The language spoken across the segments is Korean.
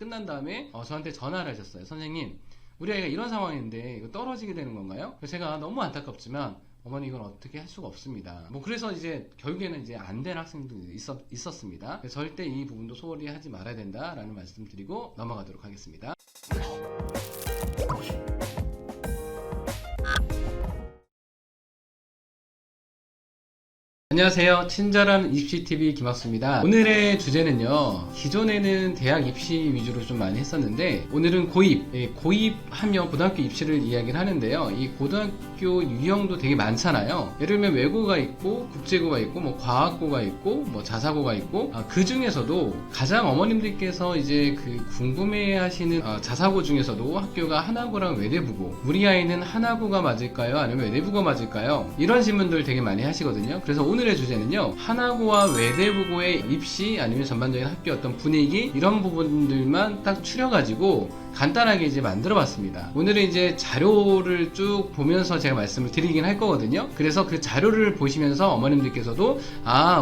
끝난 다음에 저한테 전화를 하셨어요. 선생님, 우리 아이가 이런 상황인데 이거 떨어지게 되는 건가요? 그래서 제가 너무 안타깝지만 어머니 이건 어떻게 할 수가 없습니다. 그래서 이제 결국에는 이제 안 된 학생도 있었습니다. 절대 이 부분도 소홀히 하지 말아야 된다라는 말씀 드리고 넘어가도록 하겠습니다. 안녕하세요. 친절한 입시TV 김학수입니다. 오늘의 주제는요, 기존에는 대학 입시 위주로 좀 많이 했었는데 오늘은 고입하며 고등학교 입시를 이야기를 하는데요. 이 고등학교 유형도 되게 많잖아요. 예를 들면 외고가 있고 국제고가 있고 뭐 과학고가 있고 뭐 자사고가 있고 그 중에서도 가장 어머님들께서 이제 궁금해 하시는 자사고 중에서도 학교가 하나고랑 외대부고, 우리 아이는 하나고가 맞을까요? 아니면 외대부가 맞을까요? 이런 질문들 되게 많이 하시거든요. 그래서 오늘의 주제는요, 하나고와 외대부고의 입시 아니면 전반적인 학교 어떤 분위기, 이런 부분들만 딱 추려가지고 간단하게 이제 만들어 봤습니다. 오늘은 이제 자료를 쭉 보면서 제가 말씀을 드리긴 할 거거든요. 그래서 그 자료를 보시면서 어머님들께서도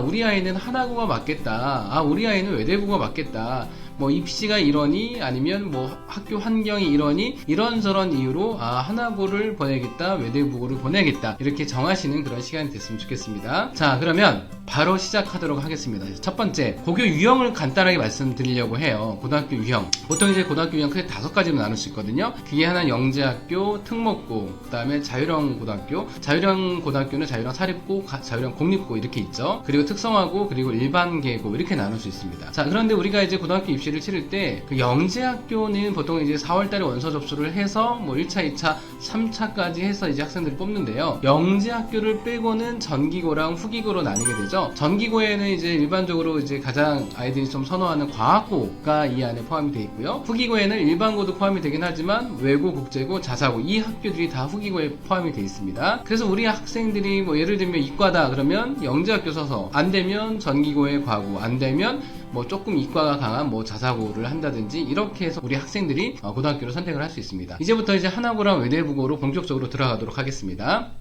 우리 아이는 하나고가 맞겠다, 우리 아이는 외대부가 맞겠다, 뭐 입시가 이러니 아니면 뭐 학교 환경이 이러니 이런저런 이유로 하나고를 보내야겠다, 외대부고를 보내야겠다, 이렇게 정하시는 그런 시간이 됐으면 좋겠습니다. 자, 그러면 바로 시작하도록 하겠습니다. 첫 번째, 고교 유형을 간단하게 말씀드리려고 해요. 고등학교 유형, 보통 이제 고등학교 유형 크게 5가지로 나눌 수 있거든요. 그게 하나 영재학교, 특목고, 그 다음에 자율형 고등학교, 자율형 고등학교는 자율형 사립고, 자율형 공립고 이렇게 있죠. 그리고 특성화고, 그리고 일반계고 이렇게 나눌 수 있습니다. 자, 그런데 우리가 이제 고등학교 입시를 치를 때 영재학교는 보통 이제 4월달에 원서 접수를 해서 뭐 1차, 2차, 3차까지 해서 이제 학생들을 뽑는데요. 영재학교를 빼고는 전기고랑 후기고로 나뉘게 되죠. 전기고에는 이제 일반적으로 이제 가장 아이들이 좀 선호하는 과학고가 이 안에 포함이 되어 있고요. 후기고에는 일반고도 포함이 되긴 하지만 외고, 국제고, 자사고 이 학교들이 다 후기고에 포함이 되어 있습니다. 그래서 우리 학생들이 뭐 예를 들면 이과다 그러면 영재학교 써서, 안 되면 전기고의 과고, 안 되면 뭐 조금 이과가 강한 뭐 자사고를 한다든지 이렇게 해서 우리 학생들이 고등학교를 선택을 할 수 있습니다. 이제부터 이제 하나고랑 외대부고로 본격적으로 들어가도록 하겠습니다.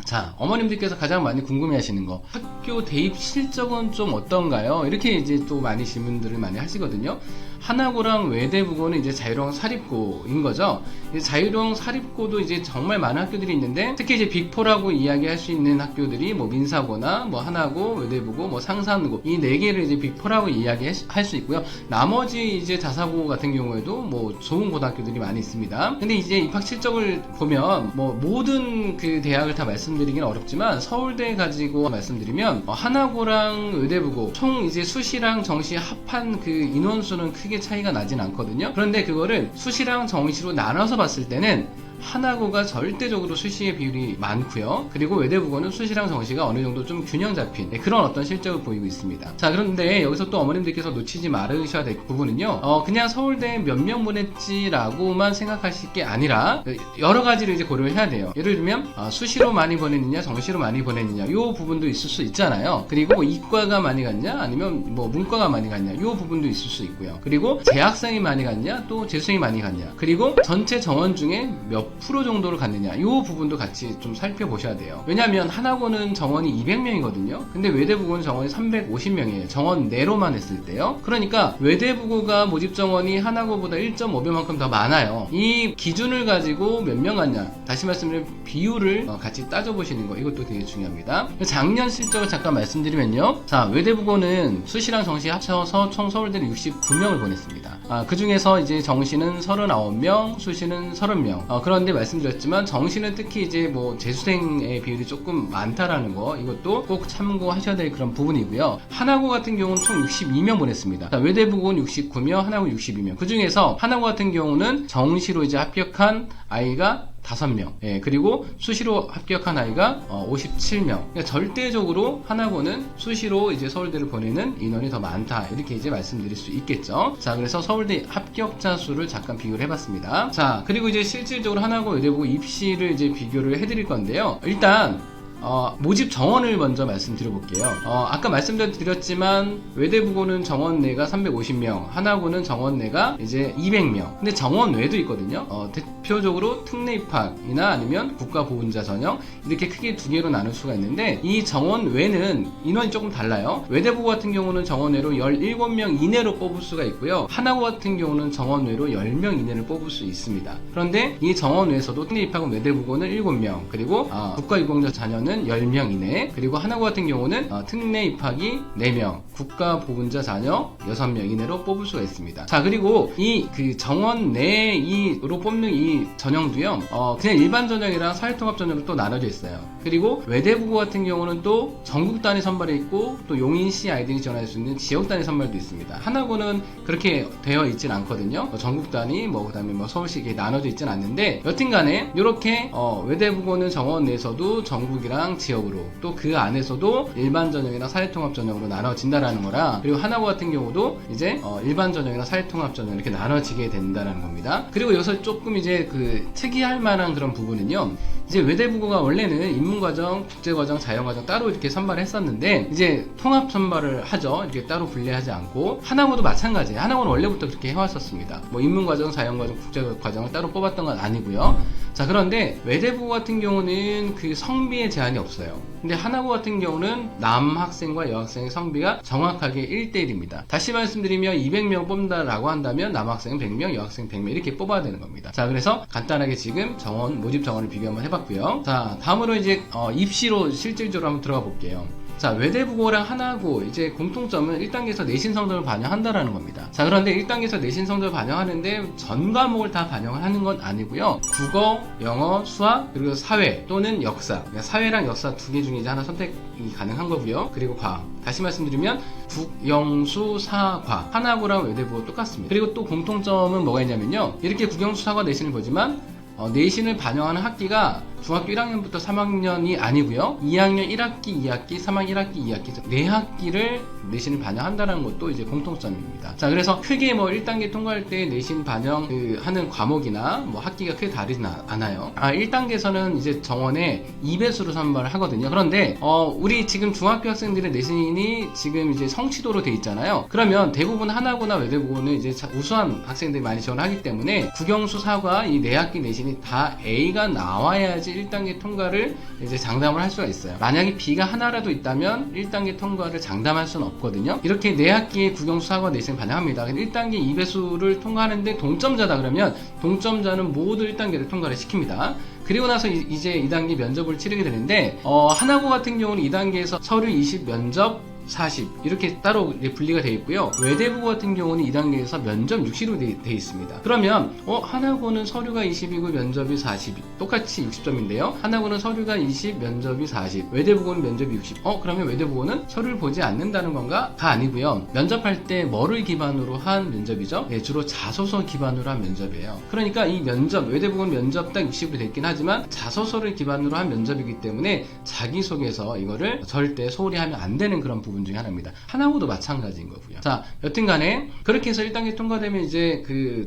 자, 어머님들께서 가장 많이 궁금해 하시는 거, 학교 대입 실적은 좀 어떤가요? 이렇게 이제 또 많이 질문들을 많이 하시거든요. 하나고랑 외대부고는 이제 자율형 사립고인 거죠. 자율형 사립고도 이제 정말 많은 학교들이 있는데, 특히 이제 빅4라고 이야기할 수 있는 학교들이 뭐 민사고나 뭐 하나고, 외대부고, 뭐 상산고, 이 4개를 이제 빅4라고 이야기할 수 있고요. 나머지 이제 자사고 같은 경우에도 뭐 좋은 고등학교들이 많이 있습니다. 근데 이제 입학 실적을 보면 뭐 모든 그 대학을 다 말씀드리기는 어렵지만 서울대 가지고 말씀드리면 하나고랑 외대부고 총 이제 수시랑 정시 합한 그 인원수는 크게 차이가 나진 않거든요. 그런데 그거를 수시랑 정시로 나눠서 봤을 때는 하나고가 절대적으로 수시의 비율이 많고요. 그리고 외대부고는 수시랑 정시가 어느 정도 좀 균형 잡힌 그런 어떤 실적을 보이고 있습니다. 자, 그런데 여기서 또 어머님들께서 놓치지 말으셔야 될 부분은요, 그냥 서울대에 몇 명 보냈지라고만 생각하실 게 아니라 여러 가지를 이제 고려를 해야 돼요. 예를 들면 수시로 많이 보냈느냐, 정시로 많이 보냈느냐, 이 부분도 있을 수 있잖아요. 그리고 뭐 이과가 많이 갔냐, 아니면 뭐 문과가 많이 갔냐, 이 부분도 있을 수 있고요. 그리고 재학생이 많이 갔냐, 또 재수생이 많이 갔냐, 그리고 전체 정원 중에 몇 프로 정도를 갔느냐, 이 부분도 같이 좀 살펴보셔야 돼요. 왜냐하면 하나고는 정원이 200명이거든요. 근데 외대부고는 정원이 350명이에요. 정원 내로만 했을 때요. 그러니까 외대부고가 모집 정원이 하나고보다 1.5배만큼 더 많아요. 이 기준을 가지고 몇 명 갔냐, 다시 말씀드리면 비율을 같이 따져보시는 거, 이것도 되게 중요합니다. 작년 실적을 잠깐 말씀드리면요, 자, 외대부고는 수시랑 정시 합쳐서 총 서울대는 69명을 보냈습니다. 그 중에서 이제 정시는 39명, 수시는 30명. 그런데 말씀드렸지만 정시는 특히 이제 뭐 재수생의 비율이 조금 많다라는 거, 이것도 꼭 참고하셔야 될 그런 부분이고요. 하나고 같은 경우는 총 62명 보냈습니다. 자, 외대부고는 69명, 하나고 62명. 그 중에서 하나고 같은 경우는 정시로 이제 합격한 아이가 5명, 그리고 수시로 합격한 아이가 57명. 그러니까 절대적으로 하나고는 수시로 이제 서울대를 보내는 인원이 더 많다, 이렇게 이제 말씀드릴 수 있겠죠. 자, 그래서 서울대 합격자 수를 잠깐 비교를 해봤습니다. 자, 그리고 이제 실질적으로 하나고 외대부고 입시를 이제 비교를 해드릴 건데요. 일단 모집 정원을 먼저 말씀드려볼게요. 아까 말씀드렸지만 외대부고는 정원 내가 350명, 하나고는 정원 내가 이제 200명. 근데 정원 외도 있거든요. 대표적으로 특례 입학이나 아니면 국가보훈자 전형 이렇게 크게 두 개로 나눌 수가 있는데, 이 정원 외는 인원이 조금 달라요. 외대부고 같은 경우는 정원 외로 17명 이내로 뽑을 수가 있고요. 하나고 같은 경우는 정원 외로 10명 이내를 뽑을 수 있습니다. 그런데 이 정원 외에서도 특례 입학은 외대부고는 7명, 그리고 국가유공자 자녀는 10명 이내, 그리고 하나고 같은 경우는 특례 입학이 4명, 국가보훈자 자녀 6명 이내로 뽑을 수가 있습니다. 자, 그리고 이 그 정원 내로 뽑는 이 전형도요, 그냥 일반 전형이랑 사회통합 전형으로 또 나눠져 있어요. 그리고 외대부고 같은 경우는 또 전국 단위 선발이 있고, 또 용인시 아이들이 지원할 수 있는 지역 단위 선발도 있습니다. 하나고는 그렇게 되어 있진 않거든요. 전국 단위, 그다음에 서울시 이렇게 나눠져 있진 않는데, 여튼간에 이렇게 외대부고는 정원 내에서도 전국이랑 지역으로, 또 그 안에서도 일반 전형이랑 사회통합 전형으로 나눠진다라는 거라, 그리고 하나고 같은 경우도 이제 일반 전형이랑 사회통합 전형 이렇게 나눠지게 된다라는 겁니다. 그리고 여기서 조금 이제 그 특이할 만한 그런 부분은요, 이제 외대부고가 원래는 인문과정, 국제과정, 자연과정 따로 이렇게 선발을 했었는데, 이제 통합 선발을 하죠. 이렇게 따로 분리하지 않고. 하나고도 마찬가지예요. 하나고는 원래부터 그렇게 해왔었습니다. 인문과정, 자연과정, 국제과정을 따로 뽑았던 건 아니고요. 자, 그런데 외대부고 같은 경우는 그 성비에 제한이 없어요. 근데 하나고 같은 경우는 남학생과 여학생의 성비가 정확하게 1대1입니다. 다시 말씀드리면 200명 뽑는다라고 한다면 남학생 100명, 여학생 100명 이렇게 뽑아야 되는 겁니다. 자, 그래서 간단하게 지금 모집 정원을 비교 한번 해봤고요. 자, 다음으로 이제 입시로 실질적으로 한번 들어가 볼게요. 자, 외대부고랑 하나고 이제 공통점은 1단계에서 내신 성적을 반영한다라는 겁니다. 자, 그런데 1단계에서 내신 성적을 반영하는데 전 과목을 다 반영을 하는 건 아니고요. 국어, 영어, 수학, 그리고 사회 또는 역사. 그러니까 사회랑 역사 두 개 중에 이제 하나 선택이 가능한 거고요. 그리고 과학. 다시 말씀드리면 국, 영, 수, 사, 과. 하나고랑 외대부고 똑같습니다. 그리고 또 공통점은 뭐가 있냐면요. 이렇게 국, 영, 수, 사과 내신을 보지만 내신을 반영하는 학기가 중학교 1학년부터 3학년이 아니고요. 2학년 1학기, 2학기, 3학년 1학기, 2학기 4학기를 내신을 반영한다는 것도 이제 공통점입니다. 자, 그래서 크게 1단계 통과할 때 내신 반영 하는 과목이나 학기가 크게 다르진 않아요. 1단계에서는 이제 정원에 2배수로 선발을 하거든요. 그런데 우리 지금 중학교 학생들의 내신이 지금 이제 성취도로 돼 있잖아요. 그러면 대부분 하나고나 외대부고는 이제 우수한 학생들이 많이 지원하기 때문에 국영수 사과 이 4학기 내신이 다 A가 나와야지 1단계 통과를 이제 장담을 할 수가 있어요. 만약에 B가 하나라도 있다면 1단계 통과를 장담할 수는 없거든요. 이렇게 4학기의 국영수 사과 내신 반영합니다. 1단계 2배수를 통과하는데 동점자다 그러면 동점자는 모두 1단계를 통과를 시킵니다. 그리고 나서 이제 2단계 면접을 치르게 되는데, 하나고 같은 경우는 2단계에서 서류 20 면접 40 이렇게 따로 분리가 되어 있고요. 외대부고 같은 경우는 2단계에서 면접 60으로 되어 있습니다. 그러면 하나고는 서류가 20이고 면접이 40, 똑같이 60점인데요. 하나고는 서류가 20, 면접이 40, 외대부고는 면접이 60. 그러면 외대부고는 서류를 보지 않는다는 건가? 가 아니고요. 면접할 때 뭐를 기반으로 한 면접이죠? 네, 주로 자소서 기반으로 한 면접이에요. 그러니까 이 면접, 외대부고는 면접 딱 60으로 되어 있긴 하지만 자소서를 기반으로 한 면접이기 때문에 자기소개서 이거를 절대 소홀히 하면 안 되는 그런 부분 중에 하나입니다. 하나고도 마찬가지인 거고요. 자, 여튼간에 그렇게 해서 1단계 통과되면 이제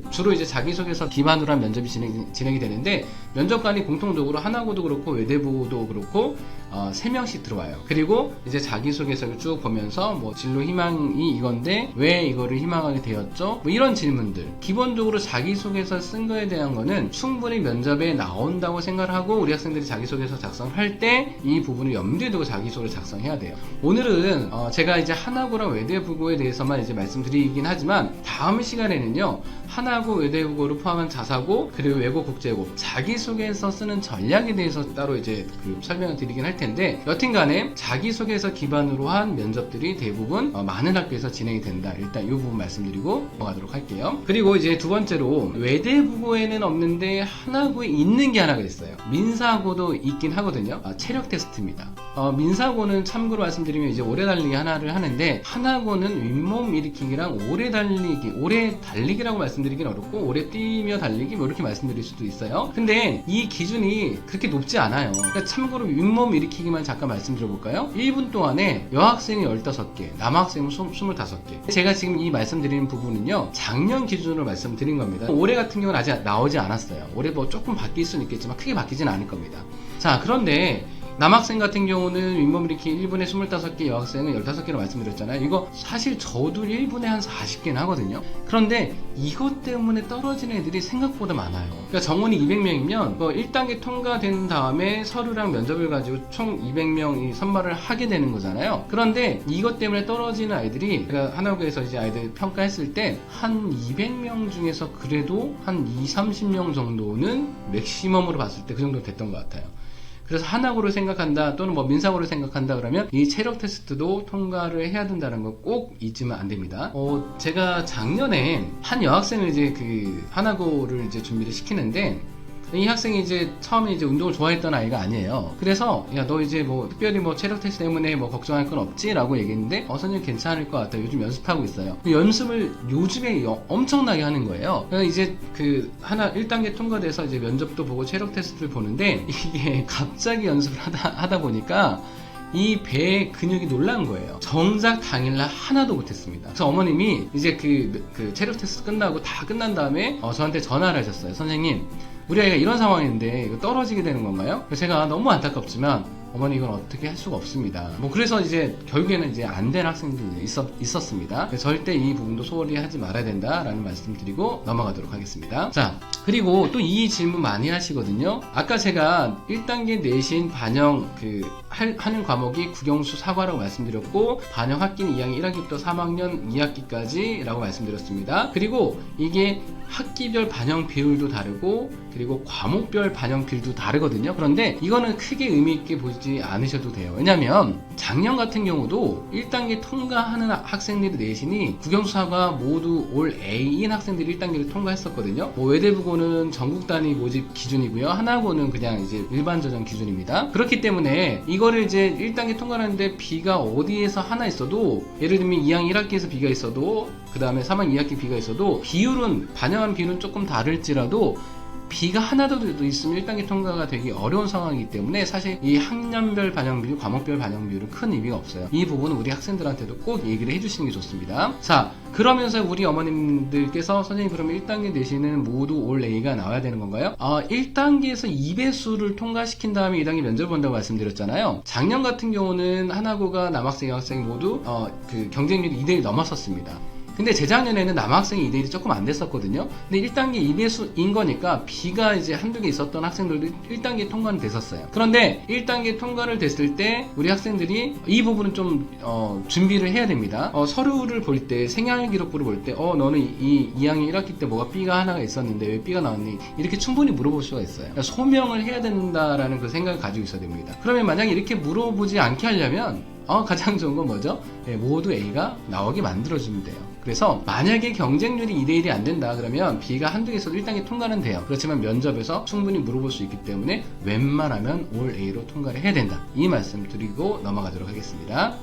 주로 이제 자기소개서 기반으로 한 면접이 진행이 되는데, 면접관이 공통적으로 하나고도 그렇고 외대부고도 그렇고 3명씩 들어와요. 그리고 이제 자기소개서를 쭉 보면서 진로 희망이 이건데 왜 이거를 희망하게 되었죠? 이런 질문들. 기본적으로 자기소개서 쓴 거에 대한 거는 충분히 면접에 나온다고 생각을 하고 우리 학생들이 자기소개서 작성할 때 이 부분을 염두에 두고 자기소개를 작성해야 돼요. 오늘은 제가 이제 하나고랑 외대부고에 대해서만 이제 말씀드리긴 하지만 다음 시간에는요, 하나고 외대부고를 포함한 자사고 그리고 외고 국제고 자기소개서 쓰는 전략에 대해서 따로 이제 설명을 드리긴 할 텐데, 여튼간에 자기소개서 기반으로 한 면접들이 대부분 많은 학교에서 진행이 된다. 일단 이 부분 말씀드리고 넘어가도록 할게요. 그리고 이제 두 번째로 외대부고에는 없는데 하나고에 있는 게 하나가 있어요. 민사고도 있긴 하거든요. 체력 테스트입니다. 민사고는 참고로 말씀드리면 이제 오래 달리기 하나를 하는데, 하나고는 윗몸 일으키기랑 오래 달리기라고 말씀드리긴 어렵고 오래 뛰며 달리기 이렇게 말씀드릴 수도 있어요. 근데 이 기준이 그렇게 높지 않아요. 그러니까 참고로 윗몸 일으키기만 잠깐 말씀드려볼까요? 1분 동안에 여학생이 15개, 남학생은 25개. 제가 지금 이 말씀드리는 부분은요, 작년 기준으로 말씀드린 겁니다. 올해 같은 경우는 아직 나오지 않았어요. 올해 조금 바뀔 수는 있겠지만 크게 바뀌진 않을 겁니다. 자, 그런데 남학생 같은 경우는 윗몸 일으키 1분에 25개, 여학생은 15개로 말씀드렸잖아요. 이거 사실 저도 1분에 한 40개는 하거든요. 그런데 이것 때문에 떨어지는 애들이 생각보다 많아요. 그러니까 정원이 200명이면 1단계 통과된 다음에 서류랑 면접을 가지고 총 200명이 선발을 하게 되는 거잖아요. 그런데 이것 때문에 떨어지는 아이들이, 제가 하나고에서 이제 아이들 평가했을 때 한 200명 중에서 그래도 한 20-30명 정도는 맥시멈으로 봤을 때 그 정도 됐던 것 같아요. 그래서 한학으로 생각한다 또는 뭐 민사고로 생각한다 그러면 이 체력 테스트도 통과를 해야 된다는 거 꼭 잊으면 안 됩니다. 제가 작년에 한 여학생을 이제 그 한학고를 이제 준비를 시키는데, 이 학생이 이제 처음에 이제 운동을 좋아했던 아이가 아니에요. 그래서 야, 너 이제 뭐 특별히 뭐 체력 테스트 때문에 뭐 걱정할 건 없지? 라고 얘기했는데 선생님 괜찮을 것 같아요. 요즘 연습하고 있어요. 연습을 요즘에 엄청나게 하는 거예요. 그래서 이제 그 하나 1단계 통과돼서 이제 면접도 보고 체력 테스트를 보는데, 이게 갑자기 연습을 하다 보니까 이 배에 근육이 놀란 거예요. 정작 당일날 하나도 못했습니다. 그래서 어머님이 이제 그 체력 테스트 끝나고 다 끝난 다음에 저한테 전화를 하셨어요. 선생님, 우리 아이가 이런 상황인데 이거 떨어지게 되는 건가요? 그래서 제가 너무 안타깝지만 어머니 이건 어떻게 할 수가 없습니다. 뭐 그래서 이제 결국에는 이제 안 된 학생들이 있었습니다. 절대 이 부분도 소홀히 하지 말아야 된다라는 말씀 드리고 넘어가도록 하겠습니다. 자, 그리고 또 이 질문 많이 하시거든요. 아까 제가 1단계 내신 반영 하는 과목이 국영수 사과라고 말씀드렸고, 반영 학기는 2학년 1학기부터 3학년 2학기까지 라고 말씀드렸습니다. 그리고 이게 학기별 반영 비율도 다르고 그리고 과목별 반영 비율도 다르거든요. 그런데 이거는 크게 의미 있게 보지 않으셔도 돼요. 왜냐면 작년 같은 경우도 1단계 통과하는 학생들의 내신이 국영수사과 모두 올 A인 학생들이 1단계를 통과했었거든요. 뭐 외대부고는 전국 단위 모집 기준이고요. 하나고는 그냥 이제 일반 전형 기준입니다. 그렇기 때문에 이거를 이제 1단계 통과하는데 B가 어디에서 하나 있어도, 예를 들면 2학년 1학기에서 B가 있어도 그 다음에 3학년 2학기 B가 있어도 비율은, 반영한 비율은 조금 다를지라도 B가 하나도 있으면 1단계 통과가 되기 어려운 상황이기 때문에 사실 이 학년별 반영 비율, 과목별 반영 비율은 큰 의미가 없어요. 이 부분은 우리 학생들한테도 꼭 얘기를 해주시는 게 좋습니다. 자, 그러면서 우리 어머님들께서 선생님 그러면 1단계 내신은 모두 올 A가 나와야 되는 건가요? 1단계에서 2배수를 통과시킨 다음에 2단계 면접을 본다고 말씀드렸잖아요. 작년 같은 경우는 하나고가 남학생, 여학생 모두 그 경쟁률이 2대1 넘었었습니다. 근데 재작년에는 남학생이 2대1이 조금 안 됐었거든요. 근데 1단계 2배수인 거니까 B가 이제 한두 개 있었던 학생들도 1단계 통과는 됐었어요. 그런데 1단계 통과를 됐을 때 우리 학생들이 이 부분은 좀 준비를 해야 됩니다. 서류를 볼 때, 생활 기록부를 볼 때 너는 이 2학년 1학기 때 뭐가 B가 하나가 있었는데 왜 B가 나왔니? 이렇게 충분히 물어볼 수가 있어요. 그러니까 소명을 해야 된다라는 그 생각을 가지고 있어야 됩니다. 그러면 만약에 이렇게 물어보지 않게 하려면 가장 좋은 건 뭐죠? 모두 A가 나오게 만들어주면 돼요. 그래서 만약에 경쟁률이 2대1이 안 된다 그러면 B가 한두 개 있어도 1단계 통과는 돼요. 그렇지만 면접에서 충분히 물어볼 수 있기 때문에 웬만하면 올 A로 통과를 해야 된다. 이 말씀 드리고 넘어가도록 하겠습니다.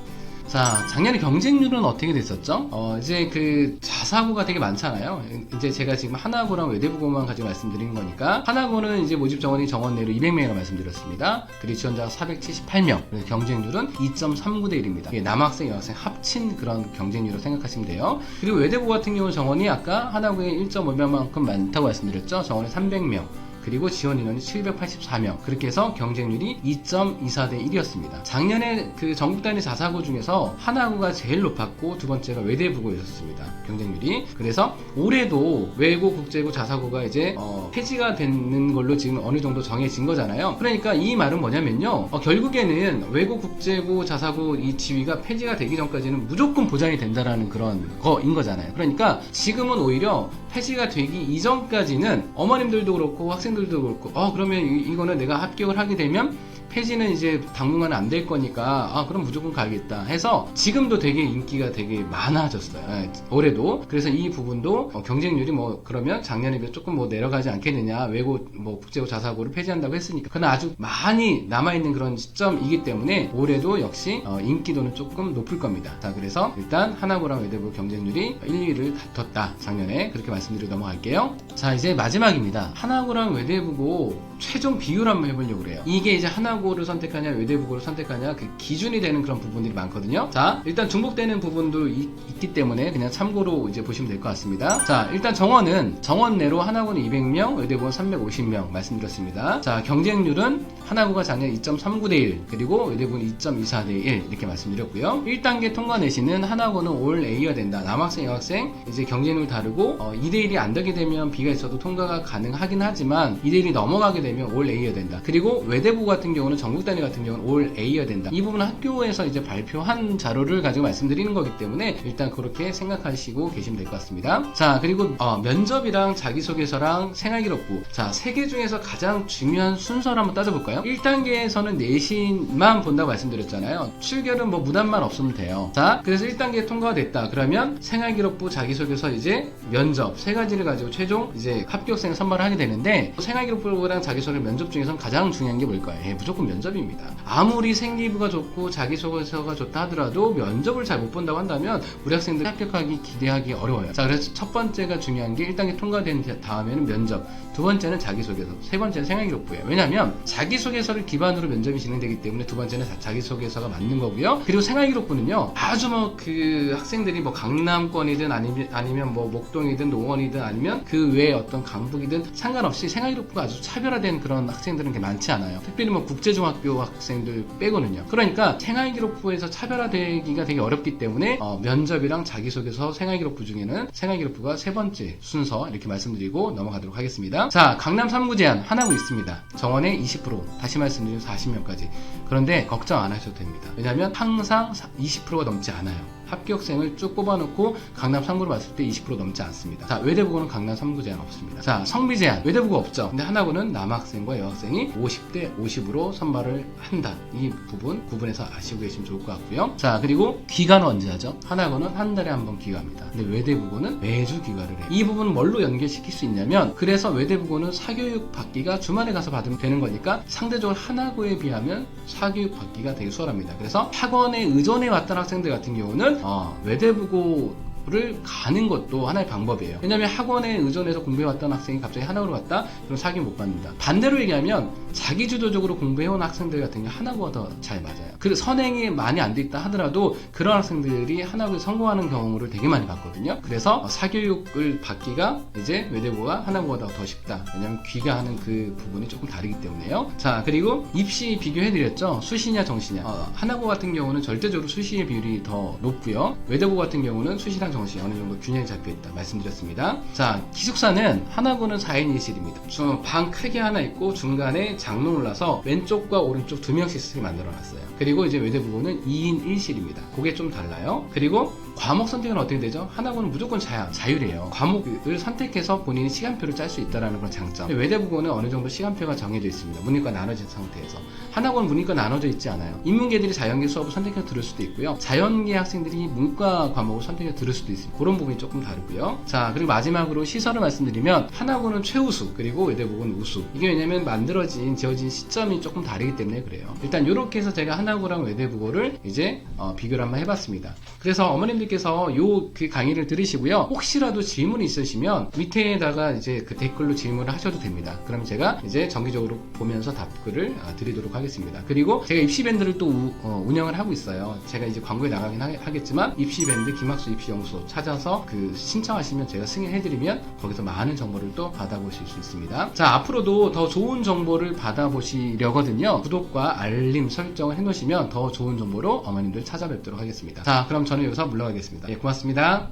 자, 작년에 경쟁률은 어떻게 됐었죠? 이제 그 자사고가 되게 많잖아요. 이제 제가 지금 하나고랑 외대부고만 가지고 말씀드린 거니까, 하나고는 이제 모집 정원이 정원 내로 200명이라고 말씀드렸습니다. 그리고 지원자가 478명. 그래서 경쟁률은 2.39대 1입니다. 남학생, 여학생 합친 그런 경쟁률로 생각하시면 돼요. 그리고 외대부고 같은 경우는 정원이 아까 하나고에 1.5명만큼 많다고 말씀드렸죠. 정원에 300명. 그리고 지원 인원이 784명. 그렇게 해서 경쟁률이 2.24대 1이었습니다. 작년에 그 전국 단위 자사고 중에서 하나고가 제일 높았고 두 번째가 외대부고였습니다. 경쟁률이. 그래서 올해도 외고, 국제고, 자사고가 이제 폐지가 되는 걸로 지금 어느 정도 정해진 거잖아요. 그러니까 이 말은 뭐냐면요. 결국에는 외고, 국제고, 자사고 이 지위가 폐지가 되기 전까지는 무조건 보장이 된다라는 그런 거인 거잖아요. 그러니까 지금은 오히려 폐지가 되기 이전까지는 어머님들도 그렇고 학생들도 그렇고 그러면 이거는 내가 합격을 하게 되면 폐지는 이제 당분간 안 될 거니까 그럼 무조건 가야겠다 해서 지금도 되게 인기가 되게 많아졌어요. 올해도. 그래서 이 부분도 경쟁률이 뭐 그러면 작년에 비해 조금 뭐 내려가지 않겠느냐, 외고 뭐 국제고 자사고를 폐지한다고 했으니까 그건 아주 많이 남아있는 그런 시점이기 때문에 올해도 역시 인기도는 조금 높을 겁니다. 자, 그래서 일단 하나고랑 외대부 경쟁률이 1, 2위를 다퉜다 작년에. 그렇게 말씀드리고 넘어갈게요. 자, 이제 마지막입니다. 하나고랑 외대부고 최종 비율 한번 해보려고 그래요. 이게 이제 하나고 하나고를 선택하냐 외대부고를 선택하냐 그 기준이 되는 그런 부분들이 많거든요. 자, 일단 중복되는 부분도 있기 때문에 그냥 참고로 이제 보시면 될 것 같습니다. 자, 일단 정원 내로 하나고는 200명, 외대부고는 350명 말씀드렸습니다. 자, 경쟁률은 하나고가 작년 2.39대 1, 그리고 외대부고는 2.24대 1 이렇게 말씀드렸고요. 1단계 통과 내신은 하나고는 올 A가 된다. 남학생, 여학생 이제 경쟁률 다르고 2대 1이 안 되게 되면 B가 있어도 통과가 가능하긴 하지만 2대 1이 넘어가게 되면 올 A가 된다. 그리고 외대부 같은 경우는 전국 단위 같은 경우는 올 A가 된다. 이 부분은 학교에서 이제 발표한 자료를 가지고 말씀드리는 거기 때문에 일단 그렇게 생각하시고 계시면 될 것 같습니다. 자, 그리고 면접이랑 자기소개서랑 생활기록부, 자, 세 개 중에서 가장 중요한 순서를 한번 따져볼까요? 1단계에서는 내신만 본다고 말씀드렸잖아요. 출결은 뭐 무단만 없으면 돼요. 자, 그래서 1단계 통과가 됐다. 그러면 생활기록부, 자기소개서, 이제 면접 세 가지를 가지고 최종 이제 합격생을 선발을 하게 되는데, 생활기록부랑 자기소개 면접 중에서는 가장 중요한 게 뭘까요? 무조건 면접입니다. 아무리 생리부가 좋고 자기소개서가 좋다 하더라도 면접을 잘 못 본다고 한다면 우리 학생들 합격하기 기대하기 어려워요. 자, 그래서 첫 번째가 중요한 게 1단계 통과된 다음에는 면접, 두 번째는 자기소개서, 세 번째는 생활기록부예요. 왜냐하면 자기소개서를 기반으로 면접이 진행되기 때문에 두 번째는 자기소개서가 맞는 거고요. 그리고 생활기록부는요, 아주 그 학생들이 뭐 강남권이든 아니면 뭐 목동이든 노원이든 아니면 그 외에 어떤 강북이든 상관없이 생활기록부가 아주 차별화된 그런 학생들은 많지 않아요. 특별히 뭐 국제중학교 학생들 빼고는요. 그러니까 생활기록부에서 차별화되기가 되게 어렵기 때문에 면접이랑 자기소개서, 생활기록부 중에는 생활기록부가 세 번째 순서 이렇게 말씀드리고 넘어가도록 하겠습니다. 자, 강남 3구 제한 하나고 있습니다. 정원의 20%, 다시 말씀드리면 40명까지. 그런데 걱정 안 하셔도 됩니다. 왜냐하면 항상 20%가 넘지 않아요. 합격생을 쭉 뽑아놓고 강남 3구로 봤을 때 20% 넘지 않습니다. 자, 외대부고는 강남 3구 제한 없습니다. 자, 성비 제한 외대부고 없죠. 근데 하나고는 남학생과 여학생이 50대 50으로 선발을 한다. 이 부분 구분해서 아시고 계시면 좋을 것 같고요. 자, 그리고 귀가는 언제 하죠? 하나고는 한 달에 한 번 귀가합니다. 근데 외대부고는 매주 귀가를 해요. 이 부분은 뭘로 연결시킬 수 있냐면, 그래서 외대부고는 사교육 받기가 주말에 가서 받으면 되는 거니까 상대적으로 하나고에 비하면 사교육 받기가 되게 수월합니다. 그래서 학원에 의존해 왔던 학생들 같은 경우는 외대부고를 가는 것도 하나의 방법이에요. 왜냐하면 학원에 의존해서 공부해왔던 학생이 갑자기 하나고로 갔다? 그럼 사교육 못 받는다. 반대로 얘기하면 자기주도적으로 공부해온 학생들 같은 경우 하나고가 더 잘 맞아요. 그 선행이 많이 안 돼 있다 하더라도 그런 학생들이 하나고에 성공하는 경우를 되게 많이 봤거든요. 그래서 사교육을 받기가 이제 외대부고가 하나고보다 더 쉽다. 왜냐하면 귀가하는 그 부분이 조금 다르기 때문에요. 자, 그리고 입시 비교해드렸죠. 수시냐 정시냐. 하나고 같은 경우는 절대적으로 수시의 비율이 더 높고요. 외대부 같은 경우는 수시랑 정시 어느 정도 균형이 잡혀있다 말씀드렸습니다. 자, 기숙사는 하나고는 4인 1실입니다. 방 크게 하나 있고 중간에 장로 올라서 왼쪽과 오른쪽 2명씩 만들어놨어요. 그리고 이제 외대부고는 2인 1실입니다. 그게 좀 달라요. 그리고 과목 선택은 어떻게 되죠? 하나고는 무조건 자율이에요. 과목을 선택해서 본인이 시간표를 짤 수 있다는 그런 장점. 외대부고는 어느 정도 시간표가 정해져 있습니다. 문이과 나눠진 상태에서. 하나고는 문이과 나눠져 있지 않아요. 인문계들이 자연계 수업을 선택해서 들을 수도 있고요. 자연계 학생들이 문과 과목을 선택해서 들을 수도 있습니다. 그런 부분이 조금 다르고요. 자, 그리고 마지막으로 시설을 말씀드리면 하나고는 최우수, 그리고 외대부고는 우수. 이게 왜냐면 지어진 시점이 조금 다르기 때문에 그래요. 일단 이렇게 해서 제가 하나고랑 외대부고를 이제 비교를 한번 해봤습니다. 그래서 어머님들께서 그 강의를 들으시고요. 혹시라도 질문이 있으시면 밑에다가 이제 그 댓글로 질문을 하셔도 됩니다. 그럼 제가 이제 정기적으로 보면서 답글을 드리도록 하겠습니다. 그리고 제가 입시밴드를 또 운영을 하고 있어요. 제가 이제 광고에 나가긴 하겠지만 입시밴드 김학수 입시연구소 찾아서 신청하시면 제가 승인해드리면 거기서 많은 정보를 또 받아보실 수 있습니다. 자, 앞으로도 더 좋은 정보를 받아보시려거든요. 구독과 알림 설정을 해놓으시면 더 좋은 정보로 어머님들 찾아뵙도록 하겠습니다. 자, 그럼 저는 여기서 물러가겠습니다. 예, 고맙습니다.